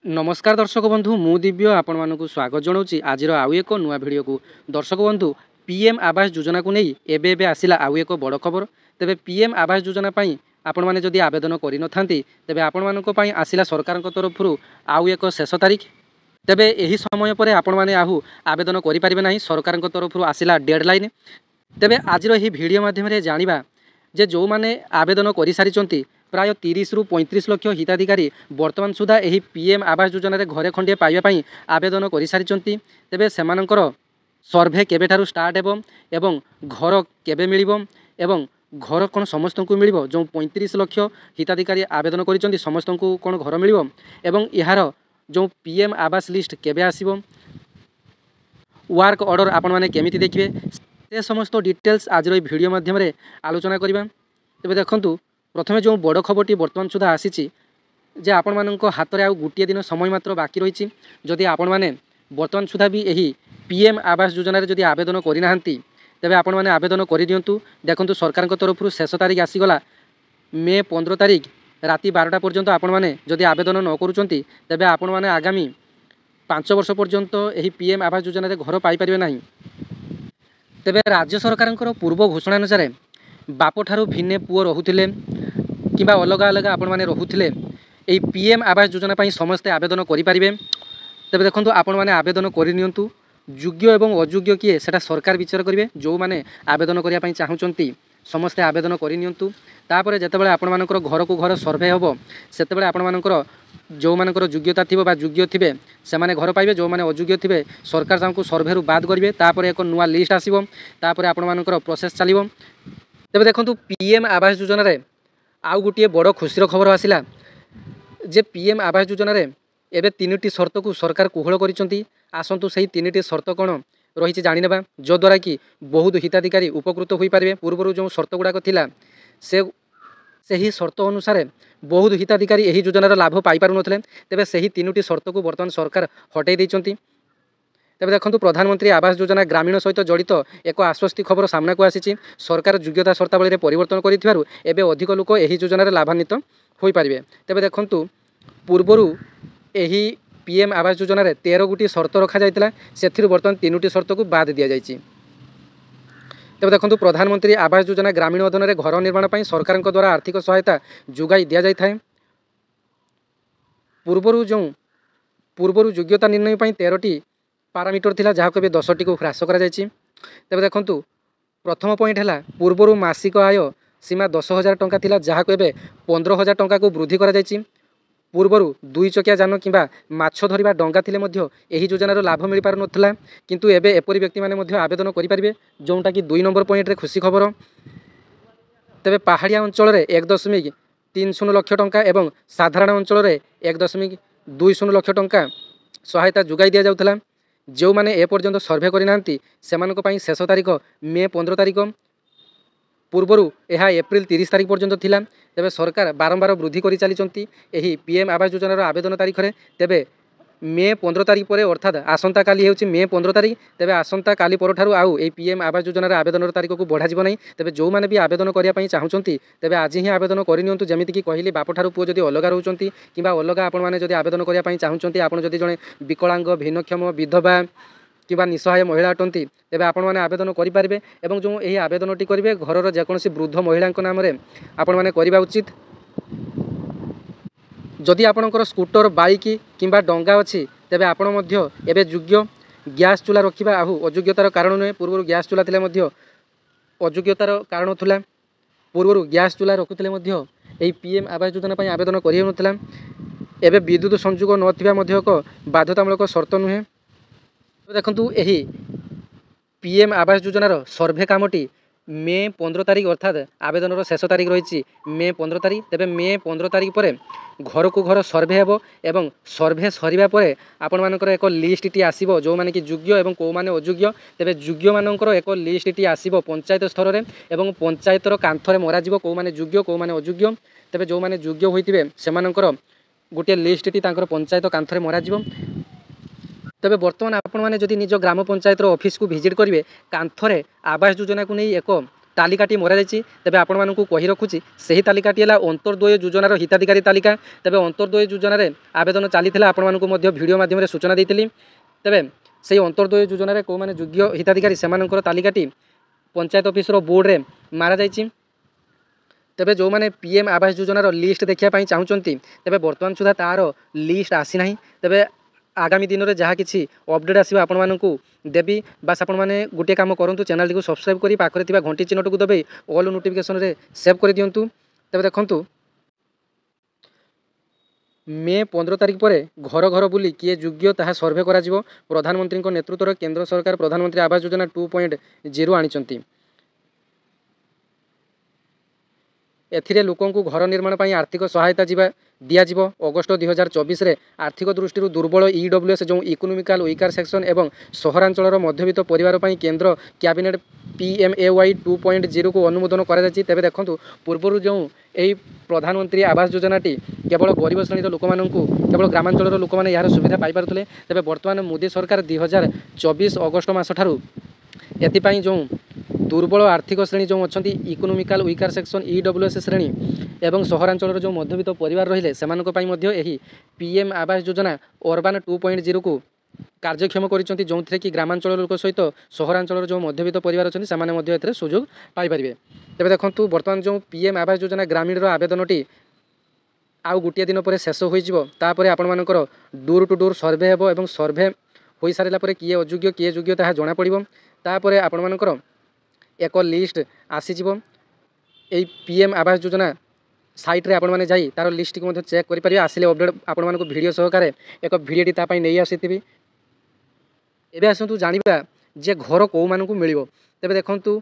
नमस्कार दर्शक बंधु मु दिव्य आपण मानक स्वागत जनाऊँगी आज आउ एक नुआ भिडियो को। दर्शक बंधु पीएम आवास योजना को नहीं एबे आसिला आउ एक बड़ खबर। तेबे पीएम आवास योजना पाई आपण माने जदि आवेदन करि नथांती तेबे आपण मानक पाई आसिला सरकार तरफ आउ एक शेष तारीख। तेबे एही समय पर आपण माने आहू आवेदन करि परिबे नाही, सरकार तरफ आसिला डेडलाइन। तेबे आज एही वीडियो माध्यम रे जानिबा जे जो माने आवेदन करि सारिचंती प्राय 30 रु 35 लाख हिताधिकारी वर्तमान सुधा यही पीएम आवास योजना रे घरे खंडे पाइबा आवेदन कर सारी। तेबे सेमानकर सर्भे केबेठारु स्टार्ट हेबो एवं घर केबे मिलिबो एवं घर कौन समस्त को मिलिबो। जो 35 लाख हिताधिकारी आवेदन करिसंती समस्त को कौन घर मिलिबो एवं यार जो पीएम आवास लिस्ट केबे आसीबो, वर्क ऑर्डर आपण माने केमिति देखिबे, से समस्त डिटेल्स आज वीडियो माध्यम रे आलोचना करिबा। तेबे देखंतु प्रथमे जो बड़ खबरटी वर्तमान सुधा आसी जे आपण मानक हाथ में आउ गोटे दिन समय मात्र बाकी रही। जदि आपण माने वर्तमान सुधा भी यही पीएम आवास योजना रे जदि आवेदन करिना तेबे आपण माने आवेदन करि दियंतु। देखंतु सरकार तरफ शेष तारीख आसीगला मे 15 तारीख राति 12टा पर्यंत। आपण माने जदि आवेदन न करूचंती तेबे आपण माने आगामी 5 वर्ष पर्यंत यही पीएम आवास योजना रे घर पाई परिबे नाही। तेबे राज्य सरकार पूर्व घोषणा अनुसार बाप ठारू भिन्ने पुओ रहुथिले किंबा अलग अलग आपण माने रहुथिले एई पीएम आवास योजना पाई समस्ते आवेदन करि परिबे। तेबे देखंतु आपण माने आवेदन करि नियंतु। योग्य एवं अयोग्य किए सेटा सरकार विचार करिवे। जो माने आवेदन करिया पाई चाहुचंती समस्ते आवेदन करि नियंतु। तापर जेतेबेले आपण मानकर घर को घर सर्वे होबो सेतेबेले आपण मानकर जो मानकर योग्यता थिबो बा योग्य थिबे से माने घर पाइबे। जो माने अयोग्य थिबे सरकार जांकु सर्वे रु बाद करिवे। तापर एक नुवा लिस्ट आसीबो, तापर आपण मानकर प्रोसेस चलिबो। तेबे देखंतु पीएम आवास योजना रे आउ गोटे बड़ खुशीर खबर आसिला जे पीएम आवास योजना रे एबे 3टी शर्त को सरकार कोहल करिसंती। आसंतु सही 3टी शर्त कोन रही जानिनेबा जो द्वारा कि बहुत हिताधिकारी उपकृत होई पारिबे। पूर्वरु जो शर्त गुडाक थिला सही शर्त अनुसार बहुत हिताधिकारी यही योजनार लाभ पाई पारु नथिले। तेबे सही 3टी शर्त को वर्तमान सरकार हटाई दैचंती। तेबे देखंतु प्रधानमंत्री आवास योजना ग्रामीण सहित जड़ित एक आश्वस्ति खबर सामना को आसी। सरकार योग्यता शर्तावली रे परिवर्तन करिथिबारु एबे अधिक लोक एही योजना रे लाभान्वित होई पारिबे। तेबे देखंतु पूर्वरु एही पीएम आवास योजना रे 13 गोटी शर्त रखा जायतिला, सेथिरु वर्तमान 3टी शर्त को बाद दिया जायछि। तेबे देखंतु प्रधानमंत्री आवास योजना ग्रामीण अधीन रे घर निर्माण पई सरकार द्वारा आर्थिक सहायता जोगाई दिया जाय थाए। पूर्वरु योग्यता निर्णय पई 13टी पारामीटर थिला जहाको एबे 10टी को ह्रास करा जायछि। तेबे देखंतु प्रथम पॉइंट हैला पूर्वरु मासिक आय सीमा 10,000 टंका थिला जहाको एबे 15,000 टंका को वृद्धि करा जायछि। पूर्वरु 2 चकिया जान किंबा माछ धरिबा डंगा थिले मध्य एही योजनार लाभ मिल पारु नथिला, किंतु एबे एपरि व्यक्ति माने मध्य आवेदन करि परिबे, जोंटा कि 2 नंबर पॉइंट रे खुशी खबर। तेबे पहाड़िया अंचल रे 1.30 लाख टंका एवं साधारण अंचल रे 1.20 लाख टंका सहायता जोगाई दिया जाउथला। जो माने ए पर्यंत सर्वे करिनांती सेमानक पई शेष तारीख मे 15 तारीख। पूर्वरु एहा एप्रिल 30 तारीख पर्यंत थिला। तेबे सरकार बारंबार वृद्धि करि चलीचंती एही पीएम आवास योजनार आवेदन तारीख रे। तेबे मे 15 तारीख पर अर्थात आसंता काली हेउची मे 15 तारीख। तेबे आसंता काली परठारु आउ ए पीएम आवास योजनार आवेदन तारीख को बढ़ा जिवो नै। तेबे जो माने भी आवेदन करिया पई चाहुचंती तेबे आज ही आवेदन करि नियंतु। जेमिति कि कहिली बाप ठारु पुओ जदि अलगा रहउचंती किबा अलगा आपण माने जदि आवेदन करिया पई चाहुचंती, आपण जदि जणे विकलांग भिन्नक्षम विधवा किबा निसहाय महिला अटंती तेबे आपण माने आवेदन करि पारिबे। एवं जो एही आवेदनटी करिवे घरर जेकोनोसी वृद्ध महिलांक नाम रे आपण माने करिबा उचित। जदि आपणकर स्कूटर बाइक किंबा डंगा अच्छी तेबे आपण मध्य एबे योग्य। गैस चूल्हा रखिबा आहू अयोग्यतार कारण नुहे। पूर्व गैस चूल्हा थिले मध्य अयोग्यतार कारण थिला। पूर्व गैस चूल्हा रखुथिले मध्य एही पीएम आवास योजना पई आवेदन करि नथिला। एबे विद्युत संयोग नथिबा मध्य एक बाध्यतामूलक शर्त नुहे। देखंतु एही पीएम आवास योजनार सर्वे कामटी मे 15 तारीख अर्थात आवेदन शेष तारीख रही मे 15 तारीख। तेबे मे 15 तारीख पर घर को घर सर्वे हेबो एवं सर्वे सरिबा परे आपण मानकर एक लिस्ट टी आसीबो जो माने कि योग्य एवं को माने अयोग्य। तेबे योग्य मानकर एक लिस्ट टी आसीबो पंचायत स्तर रे एवं पंचायतर कांथरे मरा जिवो को माने योग्य को माने अयोग्य। तेबे जो माने योग्य होइतिबे सेमानकर गोटे लिस्ट टी तांकर पंचायत कांथरे मरा जिवो। तेबे वर्तमान आपण माने जदि निज ग्राम पंचायत ऑफिस को विजिट करिवे कांथरे आवास योजना को नहीं एक तालिकाटी मरा जाइछि तेबे आपण मानकु कहि रखुछि सही तालिकाटी हला अंतर्द्वय योजनार हिताधिकारी तालिका। तेबे अंतर्द्वय योजनार आवेदन चलीथिला आपण मानकु मध्य वीडियो माध्यम रे सूचना देइथिली। तेबे सेही अंतर्द्वय योजनार को माने योग्य हिताधिकारी सेमानकर तालिकाटी पंचायत ऑफिस रो बोर्ड रे मारा जाइछि। तेबे जो माने पीएम आवास योजनार लिस्ट देखिया पई चाहुचंती तेबे वर्तमान सुधा तार लिस्ट आसी नाही। तेबे आगामी दिन में जहाँ किसी अपडेट आसो आपण मानकु देवी बास आपण मैंने गोटे काम करूँ चैनल को सब्सक्राइब करी पाखरे थिबा घंटी चिन्हट को दबे ऑल नोटिफिकेशन रे सेव कर दियंतु। तेबे देखंतु मे 15 तारिख पर घर घर बुली किए योग्य ताहा सर्वे करा जिवो। प्रधानमंत्री नेतृत्व केंद्र सरकार प्रधानमंत्री आवास योजना 2.0 आनिचंती। एथिरे लोकों को घर निर्माण पर आर्थिक सहायता दियाजिबो। अगस्ट 2024 रे आर्थिक दृष्टि दुर्बल ईडब्ल्यूएस जो इकोनॉमिकल वीकर सेक्शन एवं सहरांचल मध्यवित्त परिवार पर केंद्र कैबिनेट PMAY 2.0 को अनुमोदन करा। तेबे देखंतु पूर्वर जो यही प्रधानमंत्री आवास योजनाटी केवल गरीब श्रेणी लोक मानू केवल ग्रामांचल लोक मैंने यार सुविधा पाई पारुथिले। तेबे वर्तमान मोदी सरकार 2024 अगस्ट मास ठारू एथिपाई जो दुर्बल आर्थिक श्रेणी जो अच्छा इकोनॉमिकल वीकर सेक्शन ईडब्ल्यूएस श्रेणी एवं सहरांचल जो मध्यवित्त परिवार रहिले सेमानक पई मध्य एही पीएम आवास योजना अर्बान 2.0 को कार्यक्षम करिसेंती जो कि ग्रामांचल लोक सहित सहरांचल जो मध्यवित्त परिवार अच्छा से मैंने सुजोग पाइपर। तेज देखूँ बर्तमान जो पीएम आवास योजना ग्रामीण आवेदनटी आउ गोटे दिन पर शेष होपर आपण मानकर डोर टू डोर सर्वे हेबो एवं सर्वे हो सारा किए अयोग्य किए योग्य ताहा जना पड़िबो। तापर आपण मानकर एक लिस्ट आसीजिवो। एई पीएम आवास योजना साइट रे आपण माने जाई तार लिस्ट को चेक करि परिबे। आसिले अपडेट आपण मानको वीडियो सहकारे एक वीडियोटी ता पई नै आसीथिबी। एबे आसंतु जानिबा जे घर को मानकु मिलिबो। तेबे देखंतु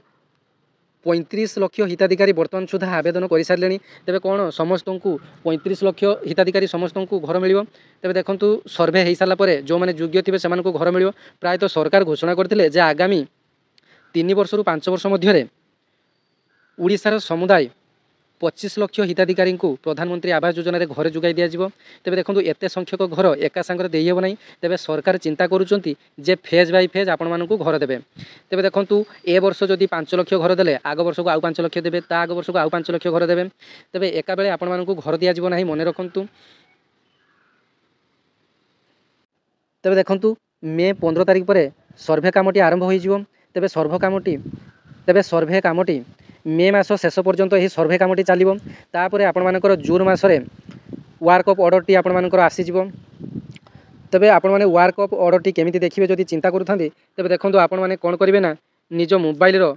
35 लाख हिताधिकारी वर्तमान सुधा आवेदन कर सारे। तेबे कौन समस्त को 35 लाख हिताधिकारी समस्त को घर मिलिबो। तेबे देखंतु सर्वे हो सारा पर जो मैंने योग्य थे से घर मिलिबो। प्रायतः सरकार घोषणा करथिले जे आगामी 3 वर्ष रु 5 वर्ष मध्य ओडिशार समुदाय 25 लाख हिताधिकारी को प्रधानमंत्री आवास योजना रे घर जोगाई दिया जिवो। तेबे देखंतु एते संख्यक घर एका संगे देई हेबो नाही। तेबे सरकार चिंता करूचंती जे फेज बाय फेज आपण मानकु घर देबे। तेबे देखंतु ए वर्ष जदि 5 लाख घर देले आग वर्ष को आउ 5 लाख देबे ता आग वर्ष को आउ 5 लाख घर देबे। तेबे एका बेले आपण मानकु घर दिया जिवो नाही मने रखंतु। तेबे देखंतु मे 15 तारिख पर सर्वे कामटी आरंभ होई जिवो। तेबे सर्वे कामटी मे मास शेष पर्यंत यही सर्वे कामटी चलो। तापर आपण मानकर जून मासरे वर्क ऑफ ऑर्डर टी आपण मानकर आसीजिवो। तेबे आपण माने वर्क ऑफ ऑर्डर टी केमिति देखिबे जदि चिंता करूथांती तेबे देखंतु आपण माने कोन करिवे ना निज मोबाइल रो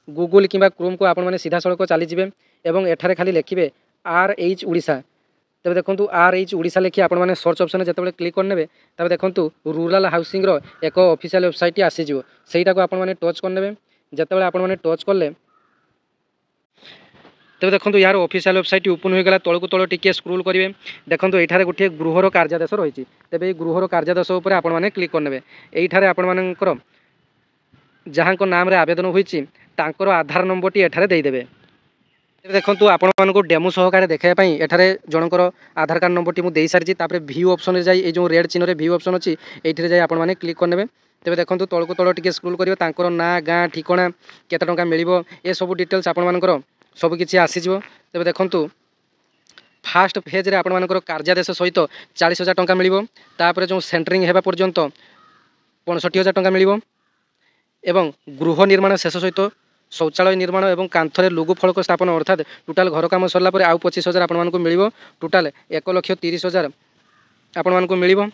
गूगल किंबा क्रोम को आपण माने सीधा सड़क चली जिवे एवं एठारे खाली लिखिबे RH ओडिशा। तेबे देखंतु RH ओडिशा लिखि आपण माने सर्च ऑप्शन जेतेबेले क्लिक करनेबे तबे देखंतु रूरल हाउसिंग रो एक ऑफिशियल वेबसाइट आसीजिवो। सेटा को आपण माने टच करनेबे। जेतेबेले आपण माने टच करले तेज देखो यार ऑफिशियल वेबसाइट ओपन हो गला। तल को तल टिके स्क्रोल करेंगे। देखो ये गोटे गृहर कार्यादेश रही। तेज गृहर कार्यादेश उपर आपण मैंने क्लिक करने। ये आपण मानकर जहाँ नाम रे आवेदन होती आधार नंबर टी एठारे देदेवे। देखो आपण मानक डेमो सहकार देखापी एठारे जनकर आधार कार्ड नंबर टी मुझे सारी। व्यू ऑप्शन जाए जो रेड चिन्ह व्यू ऑप्शन अच्छी ये जाए आपण मैंने क्लिक करने। तेज देखो तल को तल टिके स्क्रोल करेंगे ना गाँ ठिकाना केते टंका मिलिबो ए सब डिटेल्स आपण मानकर सब किसी आसीजिवो। तेबे देखंतु फास्ट फेज रे आपण मानकर कार्यादेश सहित 40,000 टंका मिलिबो। तापर जो सेंटरिंग हेबा पर्यंत 65,000 टंका मिलिबो एवं गृह निर्माण शेष सहित शौचालय निर्माण एवं कांथरे लोगो फलक स्थापन अर्थात टोटाल घर काम सरला पर आउ 25,000 आपण मानकु मिलिबो। टोटाल 1,30,000 आपण मानकु मिलिबो।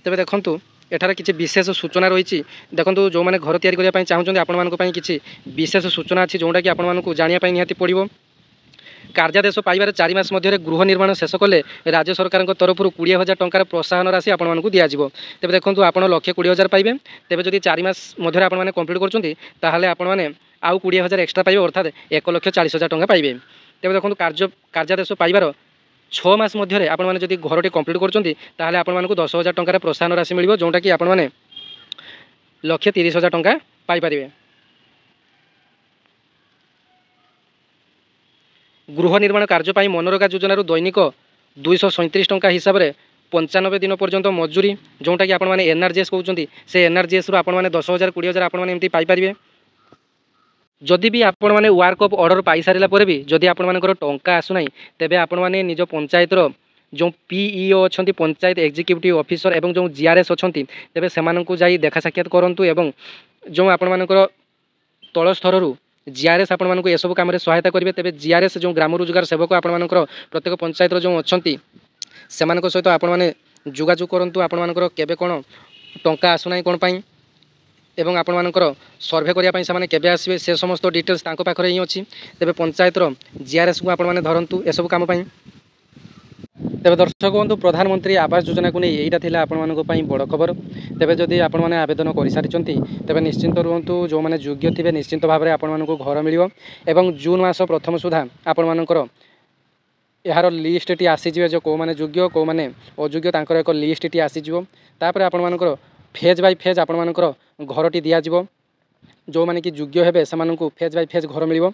तेबे देखंतु एठार किसी विशेष सूचना रही। देखो जो मैंने घर तैयारी करने चाहते आपण मानक किसी विशेष सूचना अच्छी जोटा कि आपण मानक जानापी निहाती पड़ो। कार्यादेश पाइबार 4 मास मध्य गृह निर्माण शेष कले राज्य सरकार तरफ 20,000 टंकार प्रोत्साहन राशि आपण मानक दिज्व। तेज देखो आप 1,20,000 पाइबे। तेज जब 4 मास मध्य आपण कंप्लीट करें आपण मैंने आउ 20,000 एक्सट्रा पाइबे अर्थात 1,40,000 टंका पाइबे। तेज देखो कार्यादेश पाइबार 6 मास मध्य आपण मैंने जब घरटी कंप्लीट करें आपण मानक 10,000 टंकार प्रोत्साहन राशि मिल जोटा कि आपण मैंने 1,30,000 टंका पाइपर। गृह निर्माण कार्य मनरेगा योजन दैनिक 237 टंका हिसाब से 95 दिन पर्यंत मजूरी जोटा कि आपण मैंने NRGS कहते से NRGS रू आपण मैंने 10,000 20,000 आपण मैंने एमती पाइपर। जदि भी आपण मैंने वर्क ऑफ ऑर्डर पाई सारा पर भी जदि आपर टंका आसुना तेबे आपण मैंने निज पंचायतर जो पीईओ अच्छा पंचायत एग्जीक्यूटिव ऑफिसर एवं जो जीआरएस अच्छा तेबे सेमानंकु जाई देखा साक्षात करूँ एवं जो आपण मानकर तल स्तर जीआरएस आपण मानक एसबू कम सहायता करेंगे तेज जीआरएस जो ग्राम रोजगार सेवक आपण मानकर प्रत्येक पंचायत जो अच्छा से सहित आपण मैंने जोगाजोग करूँ आपण मानकर केबे कौन टंका आसुना कौन पाई एवं आपण मानकर सर्वे करने से केबे आसबे से समस्त डिटेल्स तांको पाखरे ही अच्छी तेबे पंचायतर जीआरएस को आपण माने धरंतु एसबू काम पाई। तेबे दर्शक बंधु प्रधानमंत्री आवास योजना को नहीं यहीटा थिला आपण मानक पई बड़ खबर। तेबे जदि आपण माने आवेदन कर सारिचंती तेबे निश्चिंत रुहंतु जो माने योग्य थिबे निश्चिंत भाव में आपण मानक घर मिलियो एवं जून मास प्रथम सुधा आपण मानकर यार लिस्ट टी आसीजे जो कौ मैंने योग्य कौ मैंने अयोग्य तांकर एक लिस्ट टी आसीज तापर आपण मानकर फेज बाय फेज आपण मानकर घरटी दिज्व जो मैंने कि योग्य हेबे सेमानंकु फेज बाय फेज घर मिलियो।